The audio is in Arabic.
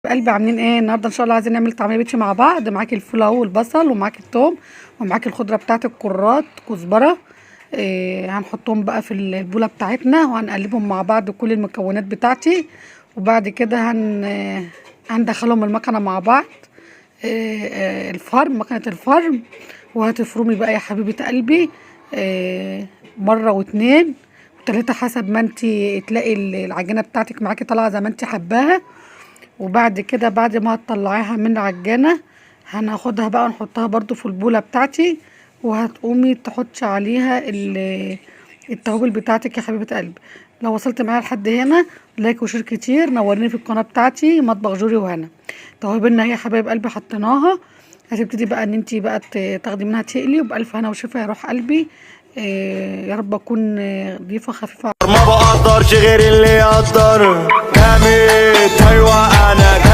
قلبي عاملين ايه النهارده؟ ان شاء الله عايزين نعمل طعميه بيتي مع بعض. معاكي الفول اهو والبصل ومعاكي الثوم ومعاكي الخضره بتاعت الكرات كزبره. هنحطهم بقى في البوله بتاعتنا وهنقلبهم مع بعض كل المكونات بتاعتي، وبعد كده هندخلهم المكنه مع بعض. الفرن، مكنه الفرن. وهتفرمي بقى يا حبيبه قلبي مره واتنين وتلاته حسب ما انتي تلاقي العجينه بتاعتك معاكي طالعه زي ما انتي حباها. وبعد كده بعد ما هتطلعيها من العجانه هناخدها بقى نحطها برضو في البوله بتاعتي، وهتقومي تحطي عليها التوابل بتاعتك يا حبيبه قلبي. لو وصلت معايا لحد هنا لايك وشير كتير، نوريني في القناه بتاعتي مطبخ جوري وهنا. توابلنا هي يا حبايب قلبي حطيناها، هتبتدي بقى ان انتي بقى تاخدي منها تقلي، وبألف هنا وشفا يا روح قلبي. يا رب اكون ضيفه خفيفه. ما بقدرش غير اللي يقدر جامد، ايوه انا